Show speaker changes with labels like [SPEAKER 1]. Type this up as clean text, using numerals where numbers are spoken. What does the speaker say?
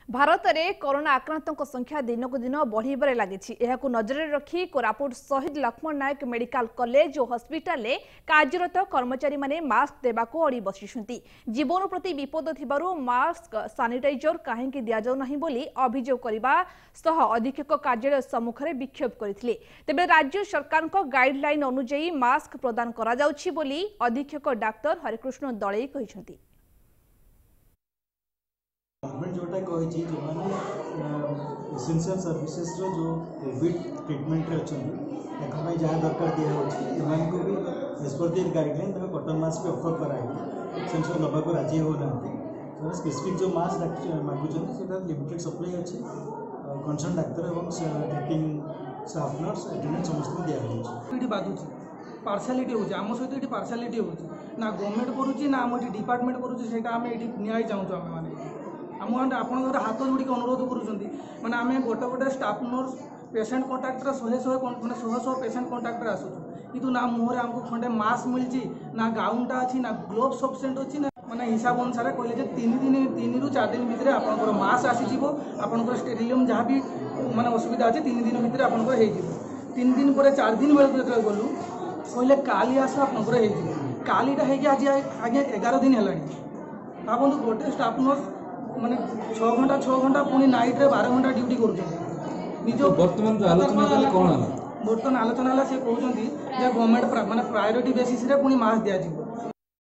[SPEAKER 1] भारत में कोरोना आक्रांतों संख्या दिन को दिन बढ़िबारे लगी। नजर रखी कोरापुट शहीद लक्ष्मण नायक मेडिकल कॉलेज और हॉस्पिटल कार्यरत कर्मचारी माने मास्क देबाको अड़ी बसिछंती। जीवन प्रति विपद थिबारु मास्क सानिटाइजर कहीं दि जाऊ नहीं बोली अभियोग करबा सह अधीक्षक कार्यालय सम्मुख में विक्षोभ करथिले। तेबे राज्य सरकार को गाइडलाइन अनुଯାयी मास्क प्रदान करा जाउछि बोली अधीक्षक डाक्टर हरिकृष्ण दळे कहिसंती।
[SPEAKER 2] गवर्नमेंट जोटा कही जो मैंने एसेंशियल सर्विसेज जो कोविड ट्रिटमेंट अच्छा जहाँ दरकार दिखाई को भी एज पर दी गाइडलाइन कॉटन मास्क ऑफर कराई से सब नवा को राजी होना स्पेसिफिक जो मास्क मागुँच से लिमिटेड सप्लाई अच्छे कंसर्न डाक्तर और ट्रिटिंग स्टाफ नर्स अटेंडेंट समस्त दिखाई
[SPEAKER 3] बाधुची पार्सालिटी होची आम सहित ये पार्सालिटी होची ना गवर्नमेंट करुच्ची ना आम ये डिपार्टमेंट करुच्ची से आम ये न्याय चाहूँ आम मैंने आम आपंकर हाथ जोड़ी अनुरोध करुँच मैंने आम गोटे गोटे स्टाफ नर्स पेसेंट कंटाक्टर मैंने शह पेसेंट कंटाक्टर आसूँ कि ना मुहर आमको खंडे मास्क मिली ना गाउनटा अच्छी ना ग्लोव सफिसीयंट अच्छी ना मैंने हिसाब अनुसार कहले 3 रू 4 दिन भितर आपंकर मास्क आसीज आपंकर स्टेरिलियम जहाँ भी माने असुविधा अच्छे 3 दिन भितर आपंकर 3 दिन पर 4 दिन बेलू जो गलु कहले काली आस आपंकर कालीटा है आज आगे 11 दिन है भावतु गोटे स्टाफ नर्स माने 6 घंटा पुणी नाइट रे 12 घंटा ड्यूटी कर बर्तमान आलोचना है से कहते गवर्नमेंट माने प्रायोरिटी बेसिस रे पुणी मास्क दिया